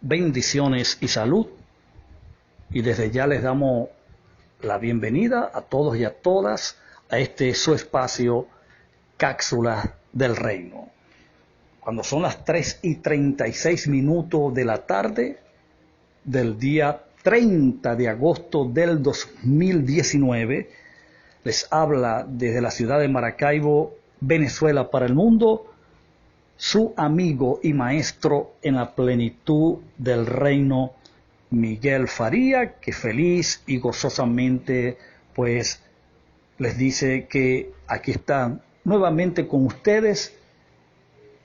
bendiciones y salud. Y desde ya les damos la bienvenida a todos y a todas a este su espacio Cápsulas del Reino. Cuando son las 3:36 de la tarde del día 30 de agosto del 2019, les habla desde la ciudad de Maracaibo, Venezuela para el mundo, su amigo y maestro en la plenitud del reino, Miguel Faría, que feliz y gozosamente pues les dice que aquí están nuevamente con ustedes,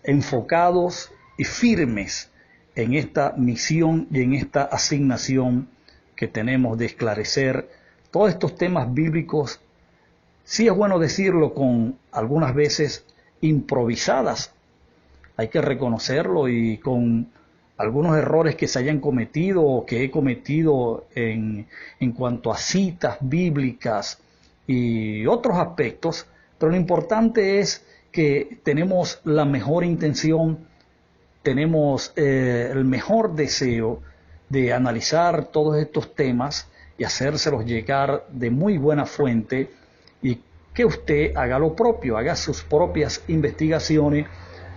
enfocados y firmes en esta misión y en esta asignación que tenemos de esclarecer todos estos temas bíblicos. Sí es bueno decirlo, con algunas veces improvisadas, hay que reconocerlo, y con algunos errores que se hayan cometido o que he cometido en cuanto a citas bíblicas y otros aspectos, pero lo importante es que tenemos la mejor intención, tenemos el mejor deseo de analizar todos estos temas y hacérselos llegar de muy buena fuente, y que usted haga lo propio, haga sus propias investigaciones,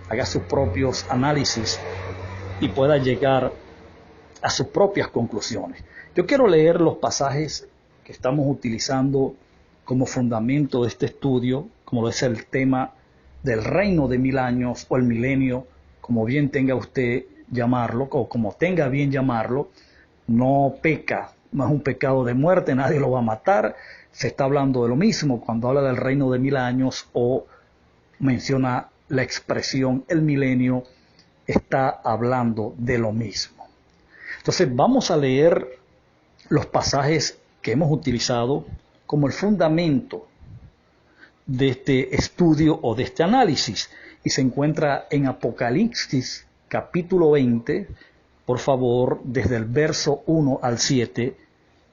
haga sus propios análisis y pueda llegar a sus propias conclusiones. Yo quiero leer los pasajes que estamos utilizando como fundamento de este estudio, como lo es el tema del reino de 1000 años o el milenio, como bien tenga usted llamarlo, o como tenga bien llamarlo. No peca, no es un pecado de muerte, nadie lo va a matar. Se está hablando de lo mismo cuando habla del reino de 1000 años o menciona la expresión el milenio, está hablando de lo mismo. Entonces vamos a leer los pasajes que hemos utilizado como el fundamento de este estudio o de este análisis, y se encuentra en Apocalipsis capítulo 20, por favor, desde el verso 1 al 7,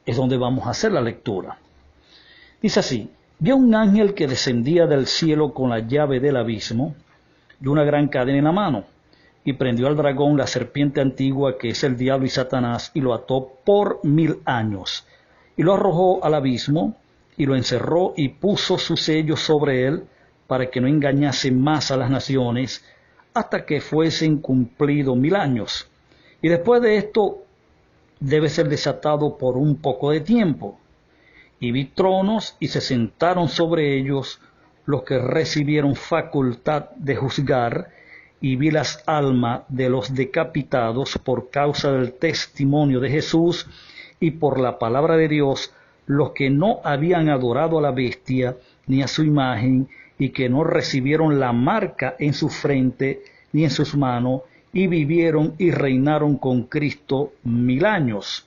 es donde vamos a hacer la lectura. Dice así: vi a un ángel que descendía del cielo con la llave del abismo y una gran cadena en la mano, y prendió al dragón, la serpiente antigua, que es el diablo y Satanás, y lo ató por 1000 años, y lo arrojó al abismo, y lo encerró, y puso su sello sobre él, para que no engañase más a las naciones, hasta que fuesen cumplidos 1000 años. Y después de esto debe ser desatado por un poco de tiempo. Y vi tronos, y se sentaron sobre ellos los que recibieron facultad de juzgar, y vi las almas de los decapitados por causa del testimonio de Jesús y por la palabra de Dios, los que no habían adorado a la bestia ni a su imagen, y que no recibieron la marca en su frente ni en sus manos, y vivieron y reinaron con Cristo 1000 años.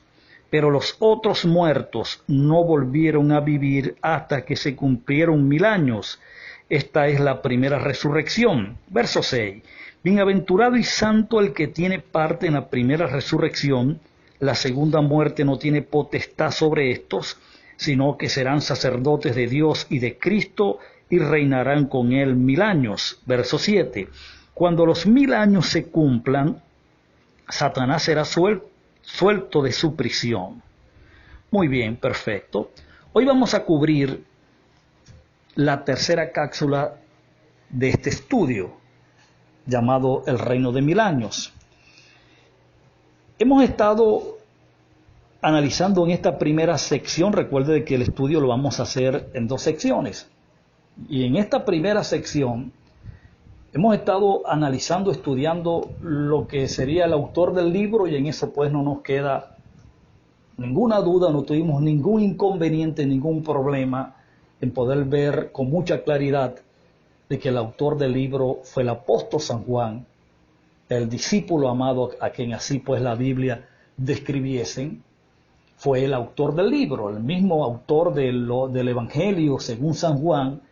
Pero los otros muertos no volvieron a vivir hasta que se cumplieron 1000 años. Esta es la primera resurrección. Verso 6. Bienaventurado y santo el que tiene parte en la primera resurrección. La segunda muerte no tiene potestad sobre estos, sino que serán sacerdotes de Dios y de Cristo, y reinarán con él 1000 años. Verso 7. Cuando los 1000 años se cumplan, Satanás será suelto de su prisión. Muy bien, perfecto. Hoy vamos a cubrir la tercera cápsula de este estudio, llamado el reino de 1000 años. Hemos estado analizando en esta primera sección, recuerde que el estudio lo vamos a hacer en 2 secciones. Y en esta primera sección hemos estado analizando, estudiando lo que sería el autor del libro, y en eso pues no nos queda ninguna duda, no tuvimos ningún inconveniente, ningún problema en poder ver con mucha claridad de que el autor del libro fue el apóstol San Juan, el discípulo amado a quien así pues la Biblia describiesen. Fue el autor del libro, el mismo autor del Evangelio según San Juan,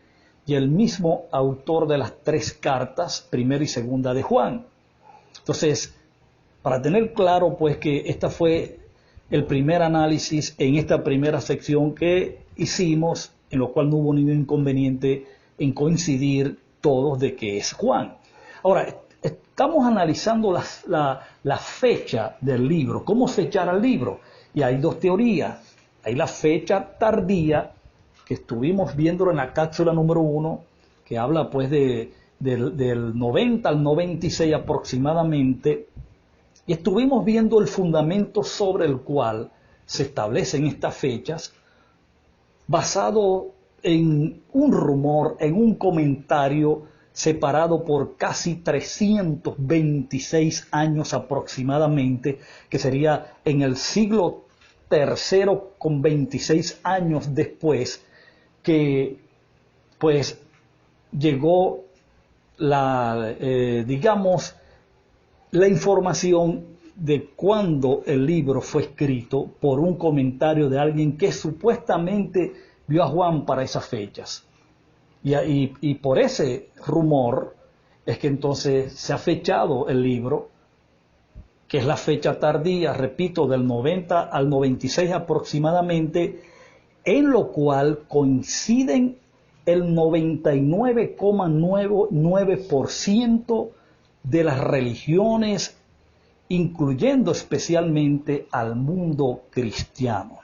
y el mismo autor de las 3 cartas, primera y segunda de Juan. Entonces, para tener claro pues que esta fue el primer análisis en esta primera sección que hicimos, en lo cual no hubo ningún inconveniente en coincidir todos de que es Juan. Ahora, estamos analizando la fecha del libro, cómo fechar al libro. Y hay dos teorías. Hay la fecha tardía, que estuvimos viendo en la cápsula número 1, que habla pues del 90 al 96 aproximadamente, y estuvimos viendo el fundamento sobre el cual se establecen estas fechas, basado en un rumor, en un comentario separado por casi 326 años aproximadamente, que sería en el siglo III con 26 años después, que pues llegó la información de cuándo el libro fue escrito por un comentario de alguien que supuestamente vio a Juan para esas fechas. Y por ese rumor es que entonces se ha fechado el libro, que es la fecha tardía, repito, del 90 al 96 aproximadamente, en lo cual coinciden el 99,99% de las religiones, incluyendo especialmente al mundo cristiano.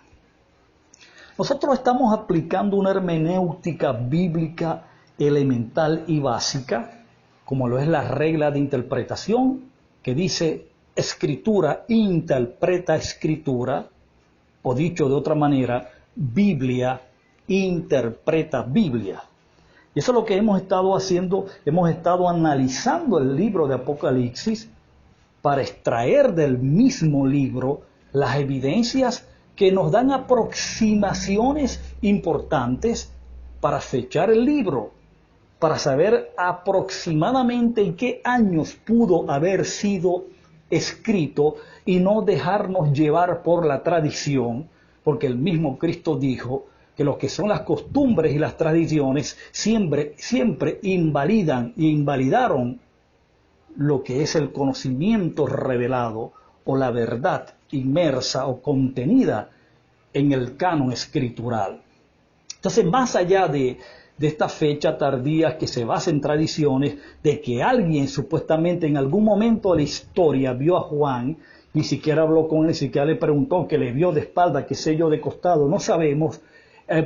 Nosotros estamos aplicando una hermenéutica bíblica elemental y básica, como lo es la regla de interpretación, que dice escritura interpreta escritura, o dicho de otra manera, Biblia interpreta Biblia. Y eso es lo que hemos estado haciendo, hemos estado analizando el libro de Apocalipsis para extraer del mismo libro las evidencias que nos dan aproximaciones importantes para fechar el libro, para saber aproximadamente en qué años pudo haber sido escrito y no dejarnos llevar por la tradición, porque el mismo Cristo dijo que lo que son las costumbres y las tradiciones siempre invalidan e invalidaron lo que es el conocimiento revelado o la verdad inmersa o contenida en el canon escritural. Entonces, más allá de esta fecha tardía que se basa en tradiciones, de que alguien supuestamente en algún momento de la historia vio a Juan, ni siquiera habló con él, ni siquiera le preguntó, que le vio de espalda, qué sé yo, de costado, no sabemos,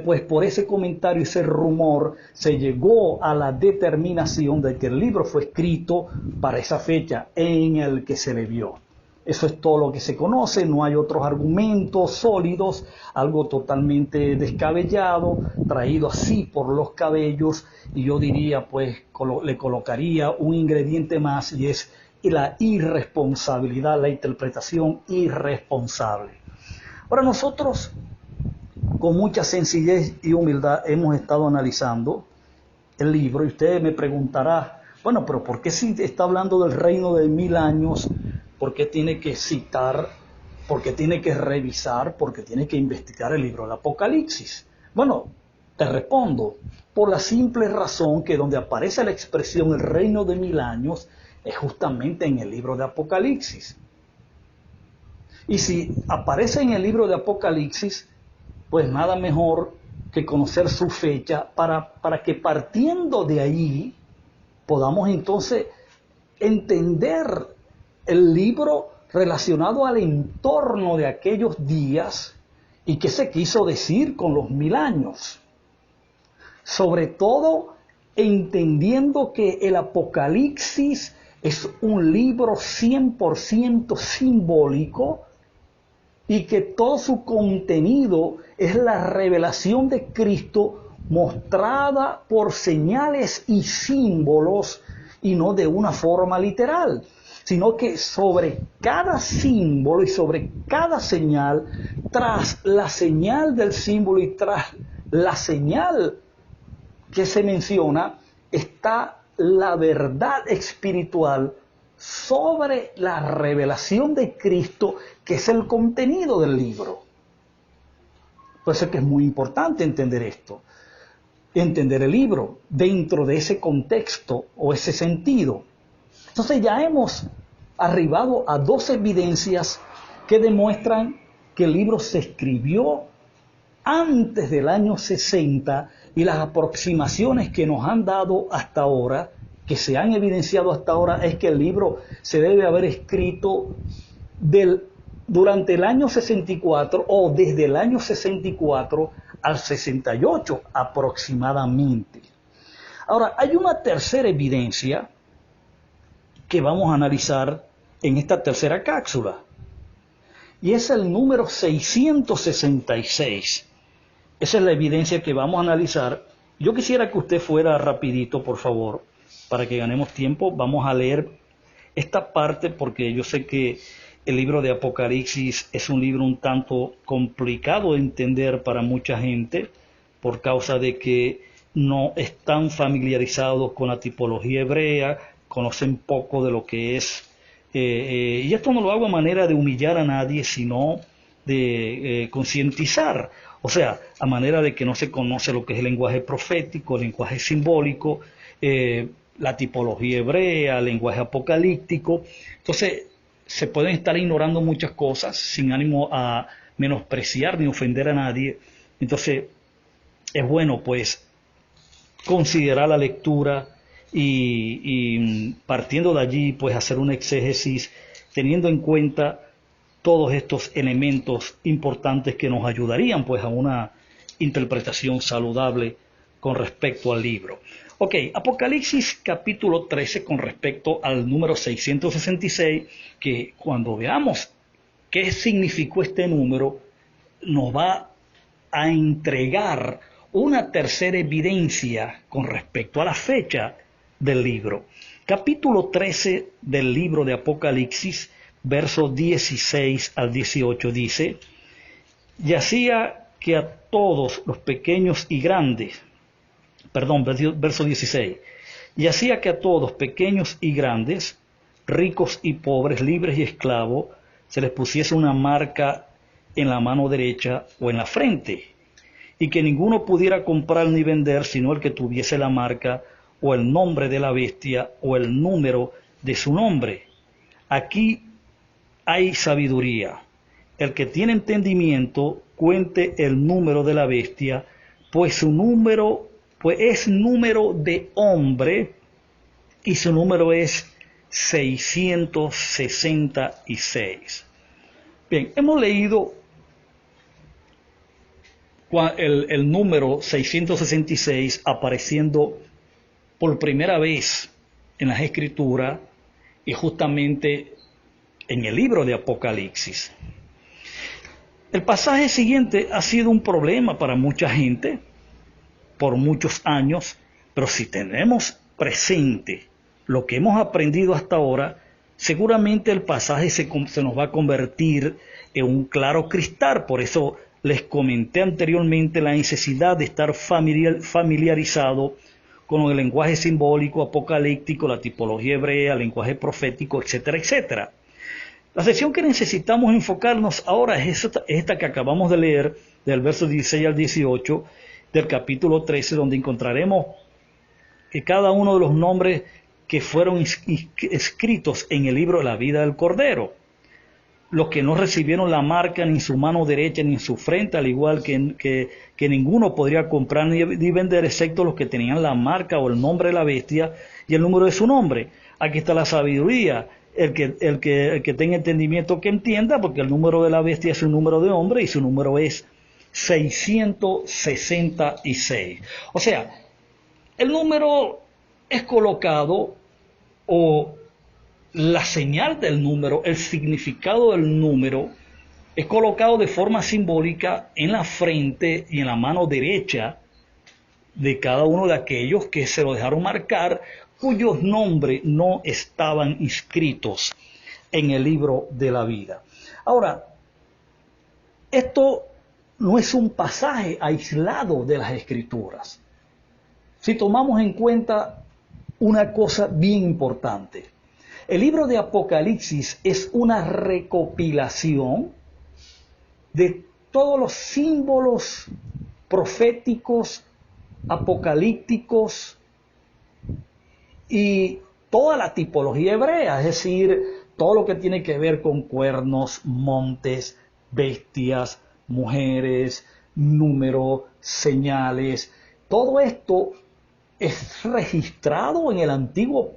pues por ese comentario, ese rumor, se llegó a la determinación de que el libro fue escrito para esa fecha en el que se le vio. Eso es todo lo que se conoce, no hay otros argumentos sólidos, algo totalmente descabellado, traído así por los cabellos, y yo diría, pues, le colocaría un ingrediente más, y es la irresponsabilidad, la interpretación irresponsable. Ahora nosotros, con mucha sencillez y humildad, hemos estado analizando el libro, y usted me preguntará, bueno, pero ¿por qué si está hablando del reino de 1000 años? ¿Por qué tiene que citar? ¿Por qué tiene que revisar? ¿Por qué tiene que investigar el libro del Apocalipsis? Bueno, te respondo, por la simple razón que donde aparece la expresión el reino de 1000 años es justamente en el libro de Apocalipsis. Y si aparece en el libro de Apocalipsis, pues nada mejor que conocer su fecha para que partiendo de ahí podamos entonces entender el libro relacionado al entorno de aquellos días y qué se quiso decir con los 1000 años. Sobre todo entendiendo que el Apocalipsis es un libro 100% simbólico y que todo su contenido es la revelación de Cristo mostrada por señales y símbolos y no de una forma literal, sino que sobre cada símbolo y sobre cada señal, tras la señal del símbolo y tras la señal que se menciona, está la verdad espiritual sobre la revelación de Cristo, que es el contenido del libro. Por eso es que es muy importante entender esto, entender el libro dentro de ese contexto o ese sentido. Entonces ya hemos arribado a 2 evidencias que demuestran que el libro se escribió antes del año 60 y las aproximaciones que nos han dado hasta ahora que se han evidenciado hasta ahora es que el libro se debe haber escrito durante el año 64 o desde el año 64 al 68 aproximadamente. Ahora, hay una tercera evidencia que vamos a analizar en esta tercera cápsula, y es el número 666. Esa es la evidencia que vamos a analizar. Yo quisiera que usted fuera rapidito, por favor, para que ganemos tiempo. Vamos a leer esta parte porque yo sé que el libro de Apocalipsis es un libro un tanto complicado de entender para mucha gente por causa de que no están familiarizados con la tipología hebrea, conocen poco de lo que es. Y esto no lo hago a manera de humillar a nadie, sino de concientizar. O sea, a manera de que no se conoce lo que es el lenguaje profético, el lenguaje simbólico, la tipología hebrea, el lenguaje apocalíptico. Entonces, se pueden estar ignorando muchas cosas sin ánimo a menospreciar ni ofender a nadie. Entonces, es bueno pues considerar la lectura y partiendo de allí pues hacer un exégesis teniendo en cuenta todos estos elementos importantes que nos ayudarían pues a una interpretación saludable con respecto al libro. Ok, Apocalipsis capítulo 13 con respecto al número 666, que cuando veamos qué significó este número, nos va a entregar una tercera evidencia con respecto a la fecha del libro. Capítulo 13 del libro de Apocalipsis, versos 16 al 18 dice: y hacía que a todos los pequeños y grandes, verso 16, y hacía que a todos, pequeños y grandes, ricos y pobres, libres y esclavos, se les pusiese una marca en la mano derecha o en la frente, y que ninguno pudiera comprar ni vender sino el que tuviese la marca o el nombre de la bestia o el número de su nombre. Aquí hay sabiduría. El que tiene entendimiento cuente el número de la bestia, pues su número es número de hombre y su número es 666. Bien, hemos leído el número 666 apareciendo por primera vez en las Escrituras y justamente en el libro de Apocalipsis. El pasaje siguiente ha sido un problema para mucha gente por muchos años, pero si tenemos presente lo que hemos aprendido hasta ahora, seguramente el pasaje se nos va a convertir en un claro cristal. Por eso les comenté anteriormente la necesidad de estar familiarizado con el lenguaje simbólico, apocalíptico, la tipología hebrea, el lenguaje profético, etcétera, etcétera. La sección que necesitamos enfocarnos ahora es esta que acabamos de leer, del verso 16 al 18, del capítulo 13, donde encontraremos que cada uno de los nombres que fueron escritos en el libro de la vida del Cordero, los que no recibieron la marca ni en su mano derecha ni en su frente, al igual que ninguno podría comprar ni vender, excepto los que tenían la marca o el nombre de la bestia y el número de su nombre. Aquí está la sabiduría. El que tenga entendimiento que entienda, porque el número de la bestia es un número de hombre y su número es 666. O sea, el número es colocado, o la señal del número, el significado del número, es colocado de forma simbólica en la frente y en la mano derecha de cada uno de aquellos que se lo dejaron marcar, cuyos nombres no estaban inscritos en el libro de la vida. Ahora, esto no es un pasaje aislado de las Escrituras. Si tomamos en cuenta una cosa bien importante, el libro de Apocalipsis es una recopilación de todos los símbolos proféticos, apocalípticos y toda la tipología hebrea, es decir, todo lo que tiene que ver con cuernos, montes, bestias, mujeres, números, señales. Todo esto es registrado en el Antiguo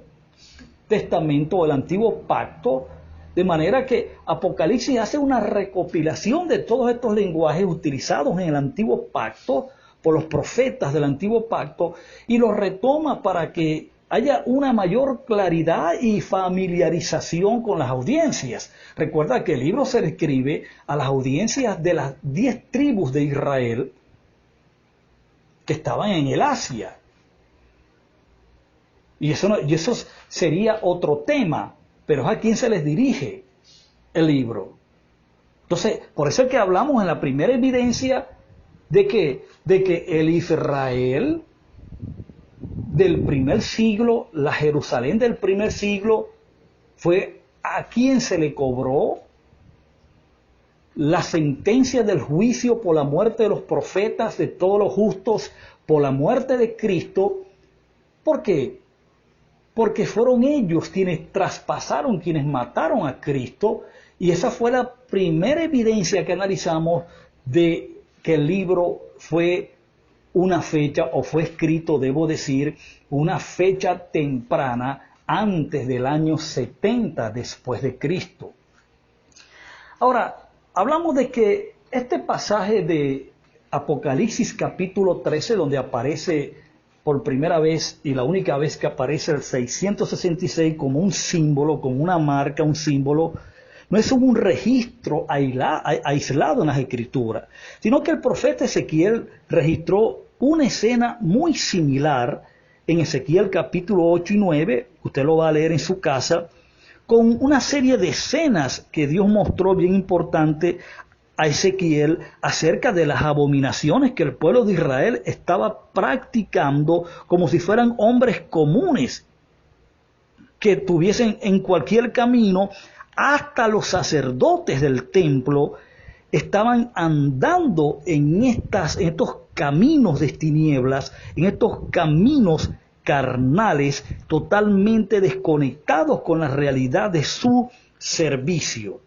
Testamento, el Antiguo Pacto, de manera que Apocalipsis hace una recopilación de todos estos lenguajes utilizados en el Antiguo Pacto por los profetas del Antiguo Pacto y los retoma para que haya una mayor claridad y familiarización con las audiencias. Recuerda que el libro se escribe a las audiencias de las 10 tribus de Israel que estaban en el Asia. Y eso sería otro tema, pero es a quién se les dirige el libro. Entonces, por eso es que hablamos en la primera evidencia de que el Israel del primer siglo, la Jerusalén del primer siglo, fue a quien se le cobró la sentencia del juicio por la muerte de los profetas, de todos los justos, por la muerte de Cristo. ¿Por qué? Porque fueron ellos quienes traspasaron, quienes mataron a Cristo, y esa fue la primera evidencia que analizamos de que el libro fue una fecha, o fue escrito, debo decir, una fecha temprana antes del año 70 después de Cristo. Ahora, hablamos de que este pasaje de Apocalipsis capítulo 13, donde aparece por primera vez y la única vez que aparece el 666 como un símbolo, como una marca, un símbolo, no es un registro aislado en las Escrituras, sino que el profeta Ezequiel registró una escena muy similar en Ezequiel capítulo 8 y 9, usted lo va a leer en su casa, con una serie de escenas que Dios mostró bien importante a Ezequiel acerca de las abominaciones que el pueblo de Israel estaba practicando como si fueran hombres comunes que tuviesen en cualquier camino. Hasta los sacerdotes del templo estaban andando en estos caminos de tinieblas, en estos caminos carnales, totalmente desconectados con la realidad de su servicio.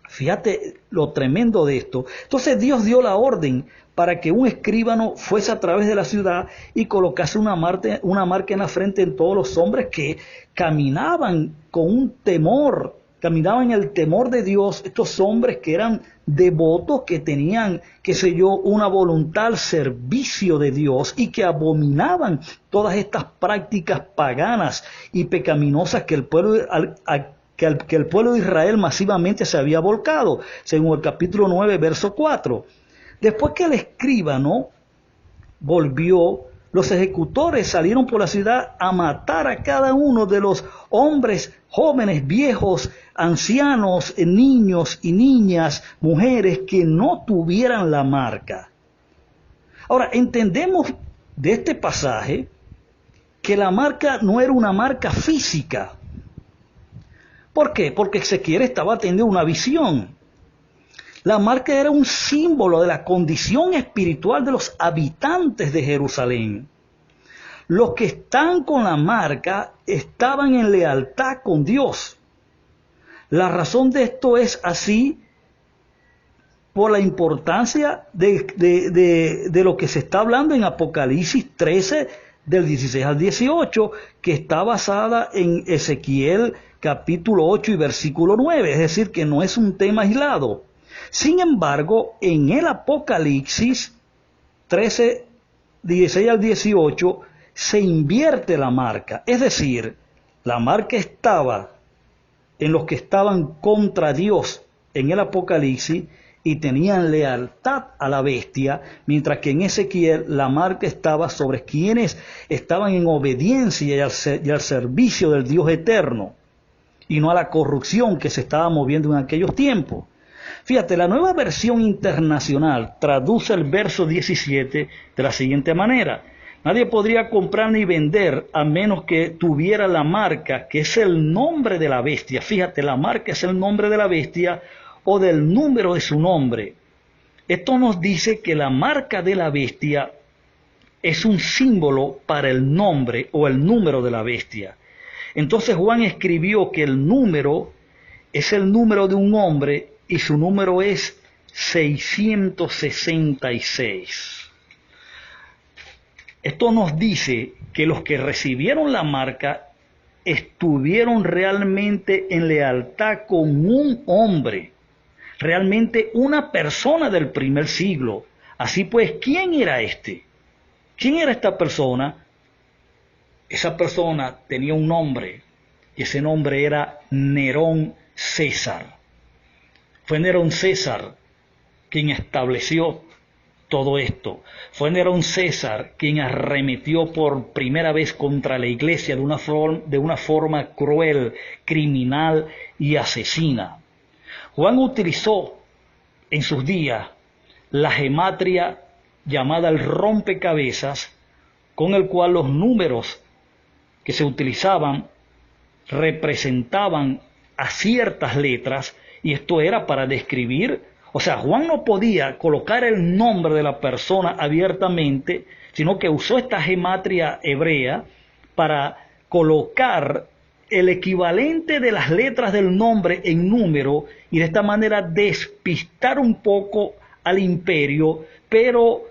Fíjate lo tremendo de esto. Entonces Dios dio la orden para que un escribano fuese a través de la ciudad y colocase una marca en la frente de todos los hombres que caminaban con un temor, caminaban en el temor de Dios, estos hombres que eran devotos, que tenían, una voluntad al servicio de Dios y que abominaban todas estas prácticas paganas y pecaminosas que el pueblo de Israel masivamente se había volcado, según el capítulo 9, verso 4. Después que el escribano volvió, los ejecutores salieron por la ciudad a matar a cada uno de los hombres, jóvenes, viejos, ancianos, niños y niñas, mujeres que no tuvieran la marca. Ahora, entendemos de este pasaje que la marca no era una marca física. ¿Por qué? Porque Ezequiel estaba teniendo una visión. La marca era un símbolo de la condición espiritual de los habitantes de Jerusalén. Los que están con la marca estaban en lealtad con Dios. La razón de esto es así por la importancia de lo que se está hablando en Apocalipsis 13, del 16 al 18, que está basada en Ezequiel capítulo 8 y versículo 9, es decir, que no es un tema aislado. Sin embargo, en el Apocalipsis 13, 16 al 18, se invierte la marca. Es decir, la marca estaba en los que estaban contra Dios en el Apocalipsis y tenían lealtad a la bestia, mientras que en Ezequiel la marca estaba sobre quienes estaban en obediencia y al servicio del Dios eterno, y no a la corrupción que se estaba moviendo en aquellos tiempos. Fíjate, la Nueva Versión Internacional traduce el verso 17 de la siguiente manera: nadie podría comprar ni vender a menos que tuviera la marca, que es el nombre de la bestia. Fíjate, la marca es el nombre de la bestia o del número de su nombre. Esto nos dice que la marca de la bestia es un símbolo para el nombre o el número de la bestia. Entonces Juan escribió que el número es el número de un hombre y su número es 666. Esto nos dice que los que recibieron la marca estuvieron realmente en lealtad con un hombre, realmente una persona del primer siglo. Así pues, ¿quién era este? ¿Quién era esta persona? Esa persona tenía un nombre, y ese nombre era Nerón César. Fue Nerón César quien estableció todo esto. Fue Nerón César quien arremetió por primera vez contra la iglesia de una forma cruel, criminal y asesina. Juan utilizó en sus días la gematria llamada el rompecabezas, con el cual los números que se utilizaban representaban a ciertas letras, y esto era para describir, o sea, Juan no podía colocar el nombre de la persona abiertamente, sino que usó esta gematria hebrea para colocar el equivalente de las letras del nombre en número, y de esta manera despistar un poco al imperio, pero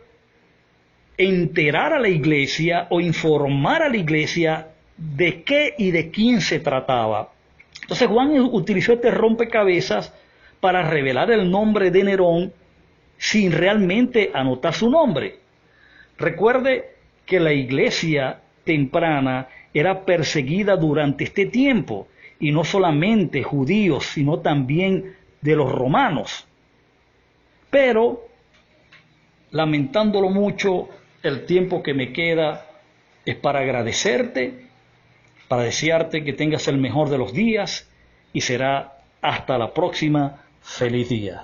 enterar a la iglesia o informar a la iglesia de qué y de quién se trataba. Entonces Juan utilizó este rompecabezas para revelar el nombre de Nerón sin realmente anotar su nombre. Recuerde que la iglesia temprana era perseguida durante este tiempo, y no solamente judíos, sino también de los romanos. Pero, lamentándolo mucho, el tiempo que me queda es para agradecerte, para desearte que tengas el mejor de los días, y será hasta la próxima. Feliz día.